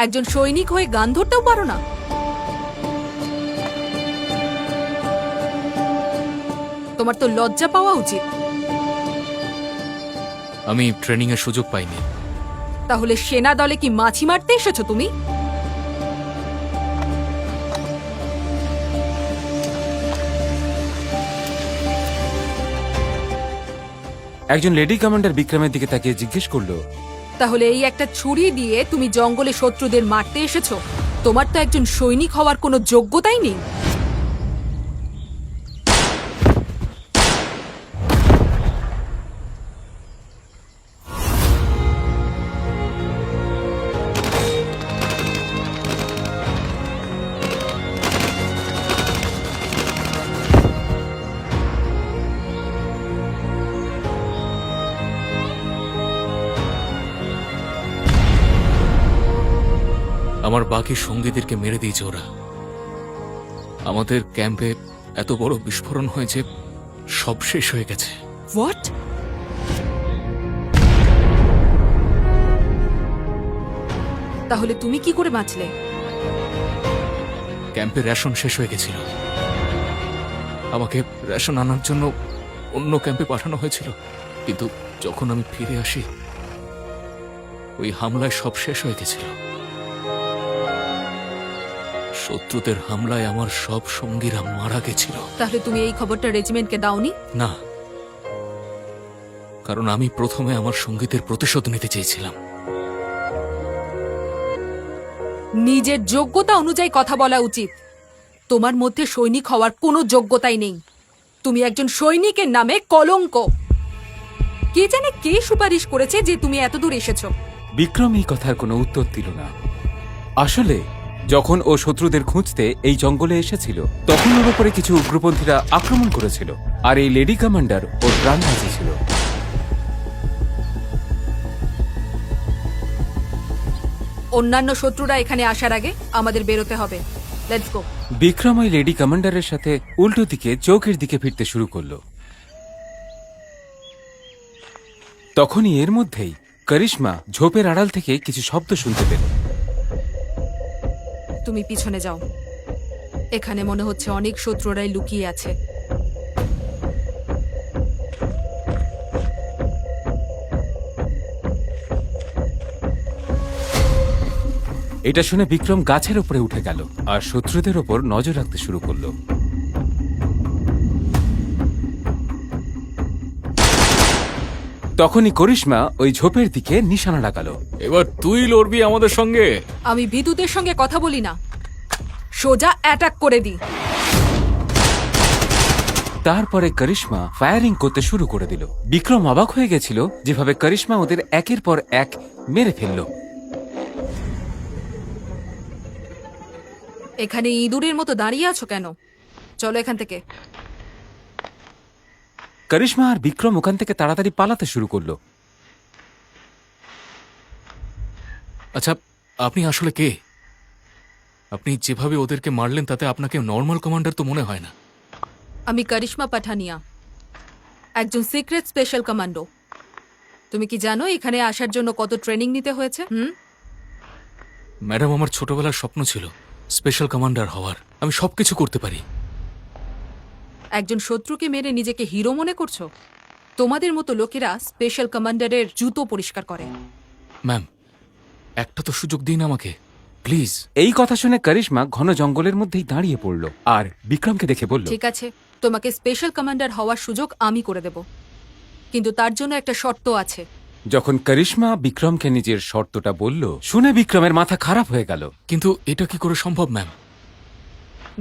একজন সৈনিক হয়ে গান ধরতেও পারো না? তোমার তো লজ্জা পাওয়া উচিত। আমি ট্রেনিং এর সুযোগ পাইনি। তাহলে সেনা দলে কি মাছি মারতে এসেছো তুমি? একজন লেডি কমান্ডার বিক্রমের দিকে তাকিয়ে জিজ্ঞেস করলো, তাহলে এই একটা ছুরি দিয়ে তুমি জঙ্গলে শত্রুদের মারতে এসেছো? তোমার তো একজন সৈনিক হওয়ার কোনো যোগ্যতাই নেই। আমার বাকি সঙ্গীদেরকে মেরে দিয়েছে ওরা। আমাদের ক্যাম্পে এত বড় বিস্ফোরণ হয়েছে, সব শেষ হয়ে গেছে। হোয়াট? তাহলে তুমি কি করে বাঁচলে? ক্যাম্পে রেশন শেষ হয়ে গেছিল। আমাকে রেশন আনার জন্য অন্য ক্যাম্পে পাঠানো হয়েছিল, কিন্তু যখন আমি ফিরে আসি ওই হামলায় সব শেষ হয়ে গেছিল। শত্রুদের হামলায় আমার সব সঙ্গীরা মারা গেছিল। তাহলে তুমি এই খবরটা রেজিমেন্টকে দাওনি? না, কারণ আমি প্রথমে আমার সঙ্গীদের প্রতিশোধ নিতে চেয়েছিলাম। নিজের যোগ্যতা অনুযায়ী কথা বলা উচিত। তোমার মধ্যে সৈনিক হওয়ার কোনো যোগ্যতাই নেই। তুমি একজন সৈনিকের নামে কলঙ্ক। কে জানে কে সুপারিশ করেছে যে তুমি এত দূর এসেছো? বিক্রম এই কথার কোনো উত্তর দিল না। আসলে যখন ও শত্রুদের খুঁজতে এই জঙ্গলে এসেছিল, তখন ওর উপরে কিছু উগ্রপন্থীরা আক্রমণ করেছিল, আর এই লেডি কমান্ডার ওর প্রাণ বাঁচিয়েছিল। অন্যান্য শত্রুরা এখানে আসার আগে আমাদের বেরোতে হবে। Let's go. বিক্রম ওই লেডি কমান্ডারের সাথে উল্টো দিকে চৌকের দিকে ফিরতে শুরু করলো। তখনই এর মধ্যেই করিশ্মা ঝোপের আড়াল থেকে কিছু শব্দ শুনতে পেল। তুমি পিছনে যাও। এখানে মনে হচ্ছে অনেক শত্রুরাই লুকিয়ে আছে। এটা শুনে বিক্রম গাছের উপরে উঠে গেল আর শত্রুদের ওপর নজর রাখতে শুরু করলো। তখনই করিশ্মা ওই ঝোপের দিকে নিশানা লাগালো। এবার তুই লড়বি আমাদের সঙ্গে। আমি বিদ্যুতের সঙ্গে কথা বলি না, সোজা অ্যাটাক করে দিই। তারপরে করিশ্মা ফায়ারিং করতে শুরু করে দিল। বিক্রম অবাক হয়ে গেছিল যেভাবে করিশ্মা ওদের একের পর এক মেরে ফেলল। এখানে ইঁদুরের মতো দাঁড়িয়ে আছো কেন? চলো এখান থেকে। করিশ্মা আর বিক্রম ওখান থেকে তাড়াতাড়ি পালাতে শুরু করলো। আচ্ছা, আপনি আসলে কে? আপনি যেভাবে ওদেরকে মারলেন তাতে আপনাকে নর্মাল কমান্ডার তো মনে হয় না। আমি করিশ্মা পাঠানিয়া, একজন সিক্রেট স্পেশাল কমান্ডো। তুমি কি জানো এখানে আসার জন্য কত ট্রেনিং নিতে হয়েছে? ম্যাডাম, আমার ছোটবেলার স্বপ্ন ছিল স্পেশাল কমান্ডার হওয়ার। আমি সবকিছু করতে পারি। একজন শত্রুকে মেরে নিজেকে হিরো মনে করছো? তোমাদের মতো লোকেরা স্পেশাল কমান্ডারের জুতো পরিষ্কার করে। ম্যাম, একটা তো সুযোগ দিন আমাকে, প্লিজ। এই কথা শুনে করিশ্মা ঘন জঙ্গলের মধ্যেই দাঁড়িয়ে পড়ল আর বিক্রমকে দেখে বলল, ঠিক আছে, তোমাকে স্পেশাল কমান্ডার হওয়ার সুযোগ আমি করে দেব, কিন্তু তার জন্য একটা শর্ত আছে। যখন করিশ্মা বিক্রমকে নিজের শর্তটা বলল, শুনে বিক্রমের মাথা খারাপ হয়ে গেল। কিন্তু এটা কি করে সম্ভব ম্যাম?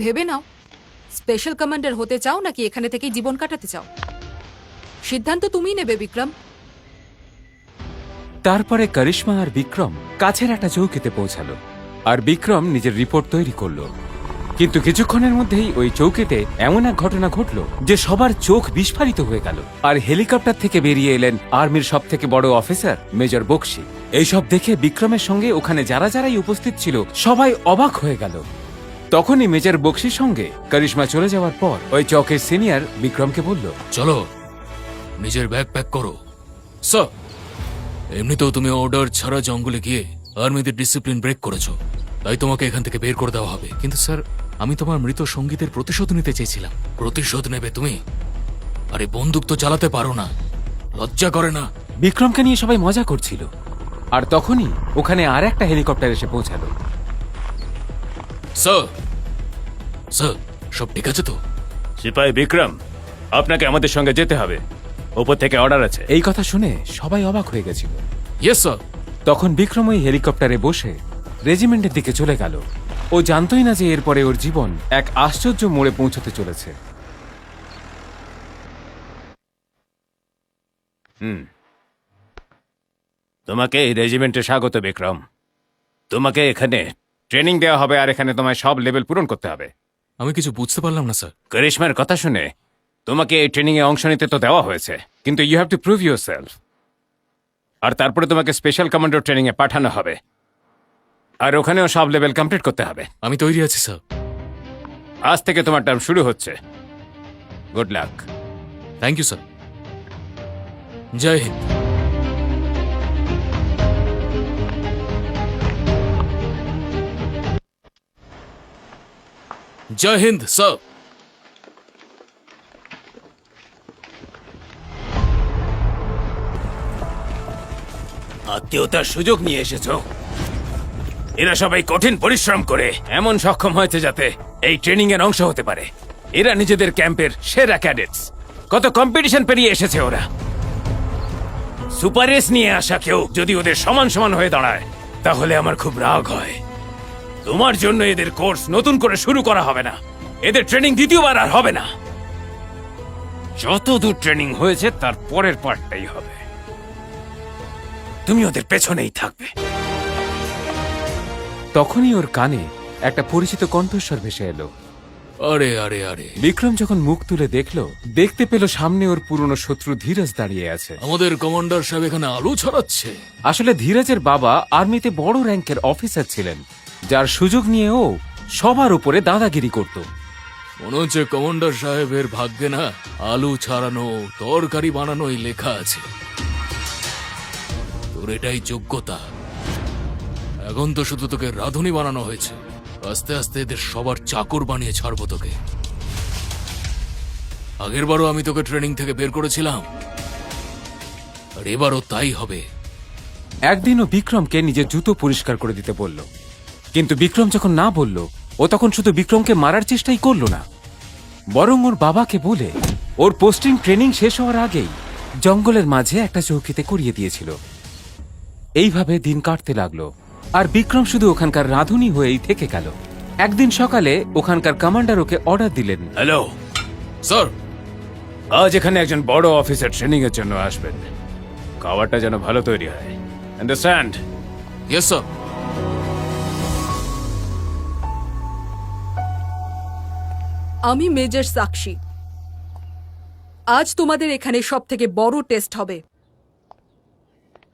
ভেবে নাও, স্পেশাল কমান্ডার হতে চাও নাকি এখানে থেকেই জীবন কাটাতে চাও? সিদ্ধান্ত তুমিই নেবে বিক্রম। তারপরে করিশ্মা আর বিক্রম কাছের একটা চৌকিতে পৌঁছালো আর বিক্রম নিজের রিপোর্ট তৈরি করলো। কিন্তু কিছুক্ষণের মধ্যেই ওই চৌকিতে এমন এক ঘটনা ঘটল যে সবার চোখ বিস্ফারিত হয়ে গেল। আর হেলিকপ্টার থেকে বেরিয়ে এলেন আর্মির সব থেকে বড় অফিসার মেজর বক্সি। এইসব দেখে বিক্রমের সঙ্গে ওখানে যারাই উপস্থিত ছিল সবাই অবাক হয়ে গেল। তখনই মেজর বক্সির সঙ্গে করিশ্মা চলে যাওয়ার পর ওই চৌকের সিনিয়র বিক্রমকে বলল, চলো নিজের ব্যাগ প্যাক করো। স্যার, এমনিতেও তুমি অর্ডার ছাড়া জঙ্গলে গিয়ে আর্মিদের ডিসিপ্লিন ব্রেক করেছো, তাই তোমাকে এখান থেকে বের করে দেওয়া হবে। কিন্তু স্যার, আমি তোমার মৃত সঙ্গীতের প্রতিশোধ নিতে চেয়েছিলাম। প্রতিশোধ নেবে তুমি? আরে বন্দুক তো চালাতে পারো না, লজ্জা করে না? বিক্রমকে নিয়ে সবাই মজা করছিল, আর তখনই ওখানে আর একটা হেলিকপ্টার এসে পৌঁছালো। স্যার, স্যার, সব ঠিক আছে তো? সিপাহি বিক্রম, আপনাকে আমাদের সঙ্গে যেতে হবে। উপর থেকে অর্ডার আছে। এই কথা শুনে সবাই অবাক হয়ে গেছিল। Yes sir. তখন বিক্রম ওই হেলিকপ্টারে বসে রেজিমেন্টের দিকে চলে গেল। ও জানতই না যে এরপরে ওর জীবন এক আশ্চর্য মোড়ে পৌঁছতে চলেছে। তোমাকে এই রেজিমেন্টে স্বাগত বিক্রম। তোমাকে এখানে ট্রেনিং দেওয়া হবে, আর এখানে তোমায় সব লেভেল পূরণ করতে হবে। আমি কিছু বুঝতে পারলাম না স্যার। করিশ্মার কথা শুনে তোমাকে এই ট্রেনিং এ অংশ নিতে তো দেওয়া হয়েছে, কিন্তু you have to prove yourself. আর তারপরে তোমাকে স্পেশাল কমান্ডো ট্রেনিং এ পাঠানো হবে, আর ওখানেও সব লেভেল কমপ্লিট করতে হবে। আমি তৈরি আছি স্যার। আজ থেকে তোমার টার্ম শুরু হচ্ছে। Good luck. Thank you sir. Jai Hind. Jai Hind sir. আত্মীয়তার সুযোগ নিয়ে এসেছো। এরা সবাই কঠিন পরিশ্রম করে এমন সক্ষম হয়েছে যাতে এই ট্রেনিং এর অংশ হতে পারে। এরা নিজেদের ক্যাম্পের সেরা ক্যাডেটস। কত কম্পিটিশন পেরিয়ে এসেছে ওরা। সুপার রেস নিয়ে আসা কেউ যদি ওদের সমান সমান হয়ে দাঁড়ায়, তাহলে আমার খুব রাগ হয়। তোমার জন্য এদের কোর্স নতুন করে শুরু করা হবে না। এদের ট্রেনিং দ্বিতীয়বার আর হবে না। যত দূর ট্রেনিং হয়েছে তার পরের পার্টটাই হবে। তুমি ওদের পেছনেই থাকবে। তখনই ওর কানে একটা পরিচিত কণ্ঠস্বর ভেসে এলো। আরে আরে আরে, বিক্রম যখন মুখ তুলে দেখতে পেল সামনে ওর পুরনো শত্রু ধীরজ দাঁড়িয়ে আছে। আমাদের কমান্ডার সাহেব এখানে আলু ছড়াচ্ছে। আসলে ধীরজের বাবা আর্মিতে বড় র্যাঙ্কের অফিসার ছিলেন, যার সুযোগ নিয়ে ও সবার উপরে দাদাগিরি করত। মনে হচ্ছে কমান্ডার সাহেবের ভাগ্যে না আলু ছাড়ানো, তরকারি বানানোই লেখা আছে। তোর এটাই যোগ্যতা। এখন তো শুধু তোকে রাঁধুনি বানানো হয়েছে, আস্তে আস্তে এদের সবার চাকর বানিয়ে ছাড়বো তোকে। আগেরবারও আমি তোকে ট্রেনিং থেকে বের করেছিলাম, আর এবারও তাই হবে। একদিনও বিক্রমকে নিজের জুতো পরিষ্কার করে দিতে বলল, কিন্তু বিক্রম যখন না বলল, ও তখন শুধু বিক্রমকে মারার চেষ্টাই করল না, বরং ওর বাবাকে বলে ওর পোস্টিং ট্রেনিং শেষ হওয়ার আগেই জঙ্গলের মাঝে একটা চৌকিতে করিয়ে দিয়েছিল। এইভাবে দিন কাটতে লাগলো, আর বিক্রম শুধু ওখানকার রাঁধুনি হয়েই থেকে গেল। একদিন সকালে ওখানকার কমান্ডার ওকে অর্ডার দিলেন। হ্যালো স্যার, আজ এখানে একজন বড় অফিসার ট্রেনিং এর জন্য আসবেন। খাবারটা যেন ভালো তৈরি হয়। আন্ডারস্ট্যান্ড? Yes sir. আমি মেজর সাক্ষী। আজ তোমাদের এখানে সব থেকে বড় টেস্ট হবে।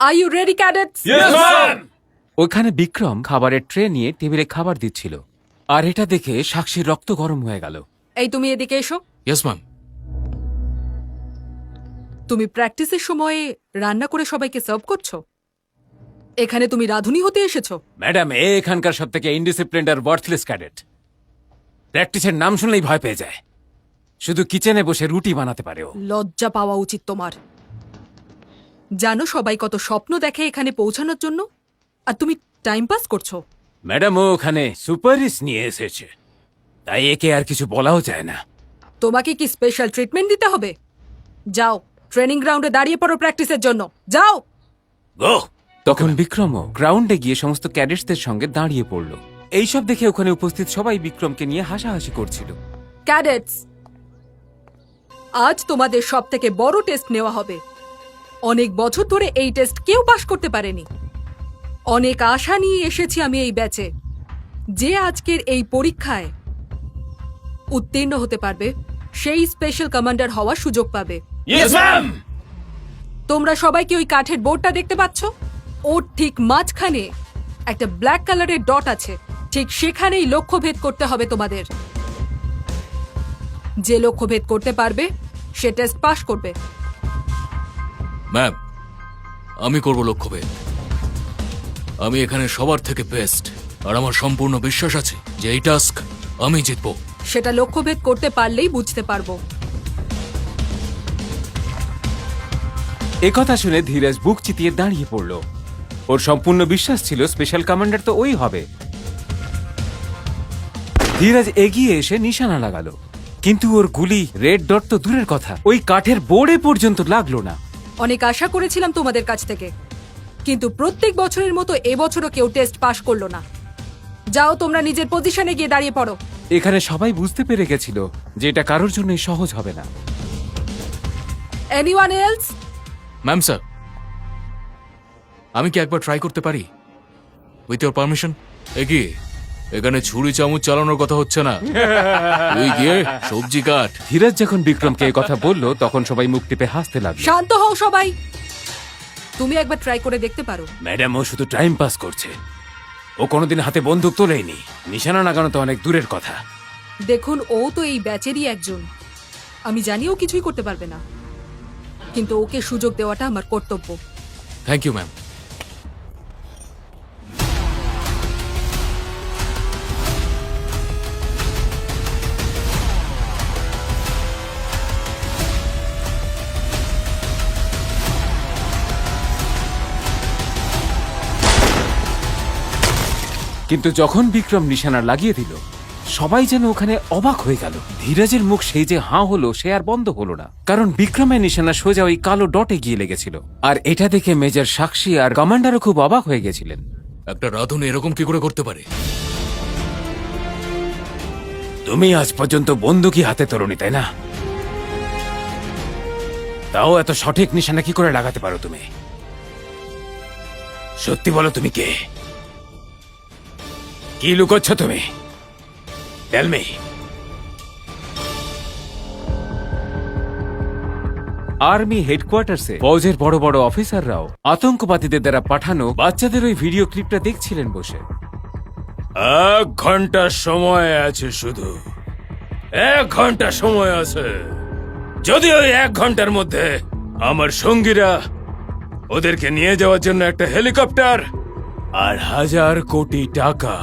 Are you ready cadets? ওখানে বিক্রম খাবারের ট্রে নিয়ে টেবিলে খাবার দিচ্ছিল, আর এটা দেখে সাক্ষীর রক্ত গরম হয়ে গেল। এই তুমি এদিকে এসো। Yes ma'am. তুমি প্র্যাকটিসের সময়ে রান্না করে সবাইকে সার্ভ করছো? এখানে তুমি রাঁধুনি হতে এসেছো? ম্যাডাম, এখানকার সব থেকে ইনডিসিপ্লিনড আর ওয়ার্থলেস ক্যাডেট। প্র্যাকটিসের নাম শুনলেই ভয় পেয়ে যায়। শুধু কিচেনে বসে রুটি বানাতে পারে ও। লজ্জা পাওয়া উচিত তোমার। জানো সবাই কত স্বপ্ন দেখে এখানে পৌঁছানোর জন্য, আর তুমি টাইম পাস করছো। ম্যাডাম, ও ওখানে সুপার রিস নিয়ে এসেছে, তাই একে আর কিছু বলাও যায় না। তোমাকে কি স্পেশাল ট্রিটমেন্ট দিতে হবে? যাও ট্রেনিং গ্রাউন্ডে দাঁড়িয়ে পড়ো প্র্যাকটিসের জন্য, যাও। গো। তখন বিক্রমও গ্রাউন্ডে গিয়ে সমস্ত ক্যাডেটসদের সঙ্গে দাঁড়িয়ে পড়ল। এইসব দেখে ওখানে উপস্থিত সবাই বিক্রমকে নিয়ে হাসাহাসি করছিল। ক্যাডেটস, আজ তোমাদের সব থেকে বড় টেস্ট নেওয়া হবে। অনেক বছর ধরে এই টেস্ট কেউ পাশ করতে পারেনি। অনেক আশা নিয়ে এসেছি আমি এই ব্যাচে। যে আজকের এই পরীক্ষায় উত্তীর্ণ হতে পারবে সেই স্পেশাল কমান্ডার হওয়ার সুযোগ পাবে। Yes ma'am. তোমরা সবাই কি ওই কাঠের বোর্ডটা দেখতে পাচ্ছ? ওর ঠিক মাঝখানে একটা ব্ল্যাক কালারের ডট আছে। ঠিক সেখানেই লক্ষ্যভেদ করতে হবে তোমাদের। যে লক্ষ্যভেদ করতে পারবে সে টেস্ট পাশ করবে। ম্যাম, আমি করব লক্ষ্যভেদ। আমি এখানে সবার থেকে বেস্ট, আর আমার সম্পূর্ণ বিশ্বাস আছে যে এই টাস্ক আমি জিতবো। সেটা লক্ষ্যভেদ করতে পারলেই বুঝতে পারবো। একথা শুনে ধীরাজ বুক চিতিয়ে দাঁড়িয়ে পড়ল। ওর সম্পূর্ণ বিশ্বাস ছিল স্পেশাল কমান্ডার তো ওই হবে। ধীরাজ এগিয়ে এসে নিশানা লাগালো, কিন্তু ওর গুলি রেড ডট তো দূরের কথা, ওই কাঠের বোর্ডে পর্যন্ত লাগলো না। অনেক আশা করেছিলাম তোমাদের কাছ থেকে, কিন্তু প্রত্যেক বছরের মতো এবছরও কেউ টেস্ট পাশ করলো না। যাও তোমরা নিজের পজিশনে গিয়ে দাঁড়িয়ে পড়ো। এখানে সবাই বুঝতে পেরে গেছিল যে এটা কারোর জন্যই সহজ হবে না। Anyone else? ম্যাম স্যার, আমি কি একবার ট্রাই করতে পারি উইথ ইওর পারমিশন? এগিয়ে, এখানে ছুরি চামচ চালানোর কথা হচ্ছে না। তুই গিয়ে সবজি কাট। ধীরাজ যখন বিক্রমকে এই কথা বলল তখন সবাই মুখ টিপে হাসতে লাগলো। শান্ত হও সবাই, তুমি একবার ট্রাই করে দেখতে পারো। ম্যাডাম, ও শুধু টাইম পাস করছে। ও কোনোদিন হাতে বন্দুক তোলেনি। নিশানা লাগানো তো অনেক দূরের কথা। দেখুন, ও তো এই ব্যাচেরই একজন। আমি জানি ও কিছুই করতে পারবে না, কিন্তু ওকে সুযোগ দেওয়াটা আমার কর্তব্য। Thank you ma'am. কিন্তু যখন বিক্রম নিশানা লাগিয়ে দিল, সবাই যেন ওখানে অবাক হয়ে গেল। ধীরাজের মুখ সেই যে হাঁ হলো সে আর বন্ধ হলো না, কারণ বিক্রমের নিশানা সোজা ওই কালো ডটে গিয়ে লেগেছিল। আর এটা দেখে মেজর সাক্ষী আর কমান্ডারও খুব অবাক হয়ে গেছিলেন। একটা রাধুনি এরকম কি করে করতে পারে? তুমি আজ পর্যন্ত বন্দুকই হাতে তোলনি, তাই না? তাও এত সঠিক নিশানা কি করে লাগাতে পারো তুমি? সত্যি বলো, তুমি কে? কি লুকোচ্ছ তুমি? Tell me. আর্মি হেডকোয়ার্টার্সে ফৌজের বড় বড় অফিসাররাও আতঙ্কবাদীদের দ্বারা পাঠানো বাচ্চাদের ওই ভিডিও ক্লিপটা দেখছিলেন বসে। 1 ঘন্টা সময় আছে, শুধু 1 ঘন্টা সময় আছে। যদি ওই 1 ঘন্টার মধ্যে আমার সঙ্গীরা ওদেরকে নিয়ে যাওয়ার জন্য একটা হেলিকপ্টার আর 1000 কোটি টাকা।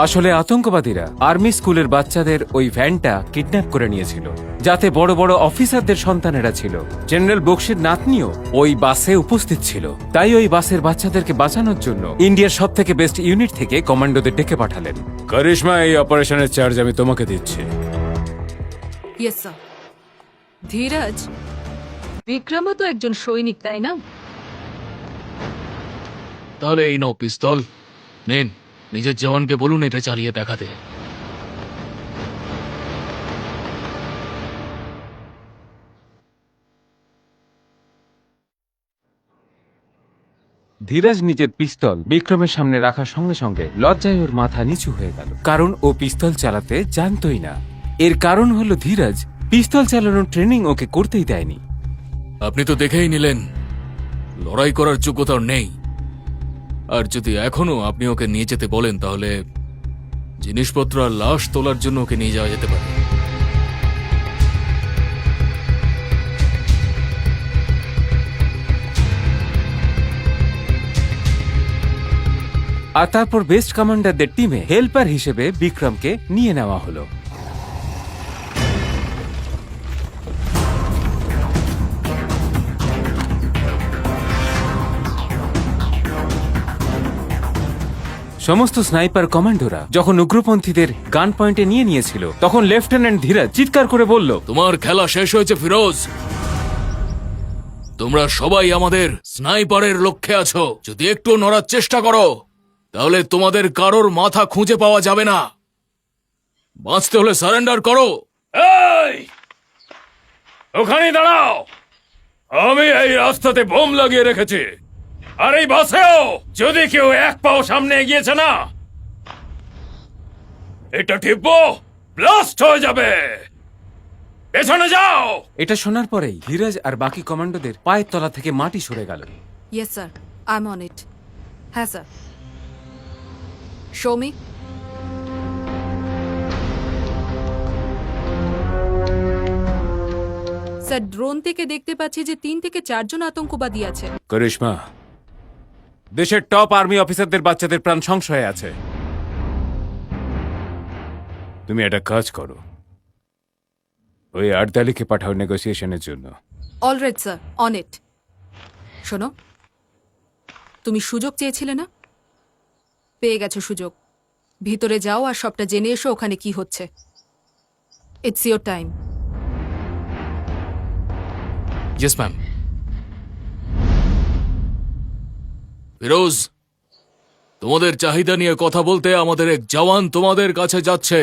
আসলে আতঙ্কবাদীরা আর্মি স্কুলের বাচ্চাদের ওই ভ্যানটা কিডন্যাপ করে নিয়েছিল, যাতে বড় বড় অফিসারদের সন্তানেরা ছিল। জেনারেল বক্সির নাতনিও ওই বাসে উপস্থিত ছিল। তাই ওই বাসের বাচ্চাদেরকে বাঁচানোর জন্য ইন্ডিয়ার সব থেকে বেস্ট ইউনিট থেকে কমান্ডোদের ডেকে পাঠালেন। করিশ্মা, এই অপারেশনের চার্জ আমি তোমাকে দিচ্ছি। Yes sir. ধীরাজ, বিক্রমও তো একজন সৈনিক, তাই না? তাহলে এই নাও পিস্তল, নেন, নিজের জওয়ানকে বলুন এটা চালিয়ে দেখাতে। ধীরাজ নিজের পিস্তল বিক্রমের সামনে রাখার সঙ্গে সঙ্গে লজ্জায় ওর মাথা নিচু হয়ে গেল, কারণ ও পিস্তল চালাতে জানতই না। এর কারণ হলো ধীরাজ পিস্তল চালানোর ট্রেনিং ওকে করতেই দেয়নি। আপনি তো দেখেই নিলেন লড়াই করার যোগ্যতা ওর নেই। আর যদি এখনো আপনি ওকে নিয়ে যেতে বলেন, তাহলে জিনিসপত্র আর লাশ তোলার জন্য ওকে নিয়ে যাওয়া যেতে পারে। আর তারপর বেস্ট কমান্ডারদের টিমে হেল্পার হিসেবে বিক্রমকে নিয়ে নেওয়া হলো। সমস্ত স্নাইপার কমান্ডোরা যখন উগ্রপন্থীদের গান পয়েন্টে নিয়ে নিয়েছিল, তখন লেফটেন্যান্ট ধীরাজ চিৎকার করে বলল, তোমার খেলা শেষ হয়েছে ফিরোজ। তোমরা সবাই আমাদের স্নাইপারের লক্ষ্যে আছো। যদি একটু নড়ার চেষ্টা করো, তাহলে তোমাদের কারোর মাথা খুঁজে পাওয়া যাবে না। বাঁচতে হলে সারেন্ডার করো। এই, ওখানে দাঁড়াও। আমি এই রাস্তাতে বোম লাগিয়ে রেখেছি, আর এই বাসেও। যদি কেউ 1 পাও সামনে এগিয়েছে না, এটা টিপবো, ব্লাস্ট হয়ে যাবে। পেছনে যাও। এটা শোনার পরেই ধীরাজ আর বাকি কমান্ডোদের পায়ের তলা থেকে মাটি সরে গেল। Yes sir, I am on it. হ্যাঁ sir. Show me. Sir, drone থেকে দেখতে পাচ্ছি যে 3 থেকে 4 জন আতঙ্কবাদী আছে। করিশ্মা, দেশের টপ আর্মি অফিসারদের বাচ্চাদের প্রাণ সংশয়ে আছে। তুমি একটা কাজ করো, ওই আর্দালিকে পাঠাও নেগোসিয়েশনের জন্য। Alright sir, on it. শোনো, তুমি সুযোগ চেয়েছিলে না? পেয়ে গেছো সুযোগ। ভিতরে যাও আর সবটা জেনে এসো ওখানে কি হচ্ছে। It's your time. Yes ma'am. Firoz, তোমাদের চাহিদা নিয়ে কথা বলতে আমাদের এক জওয়ান তোমাদের কাছে যাচ্ছে।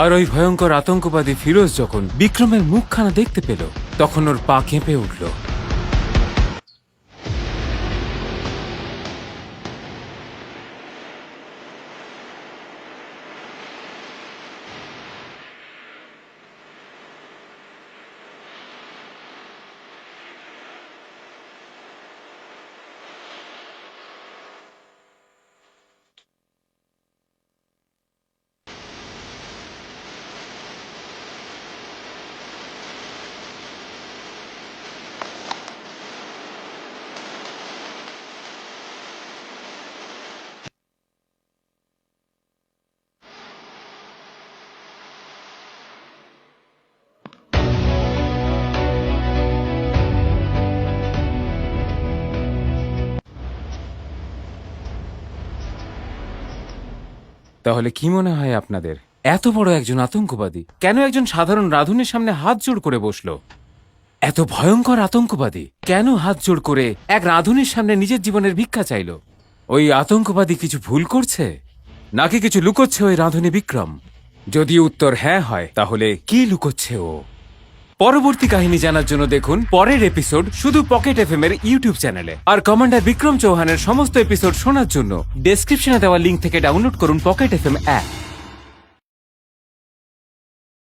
আর ওই ভয়ঙ্কর আতঙ্কবাদী ফিরোজ যখন বিক্রমের মুখখানা দেখতে পেল, তখন ওর পা কেঁপে উঠল। তাহলে কি মনে হয় আপনাদের, এত বড় একজন আতঙ্কবাদী কেন একজন সাধারণ রাঁধুনির সামনে হাত জোড় করে বসলো? এত ভয়ঙ্কর আতঙ্কবাদী কেন হাত জোড় করে এক রাঁধুনির সামনে নিজের জীবনের ভিক্ষা চাইল? ওই আতঙ্কবাদী কিছু ভুল করছে, নাকি কিছু লুকোচ্ছে ওই রাঁধুনি বিক্রম? যদি উত্তর হ্যাঁ হয়, তাহলে কি লুকোচ্ছে ও? পরবর্তী কাহিনী জানার জন্য দেখুন পরের এপিসোড শুধু পকেট এফএম এর ইউটিউব চ্যানেলে। আর কমান্ডার বিক্রম চৌহানের সমস্ত এপিসোড শোনার জন্য ডেসক্রিপশনে দেওয়া লিঙ্ক থেকে ডাউনলোড করুন পকেট এফএম অ্যাপ।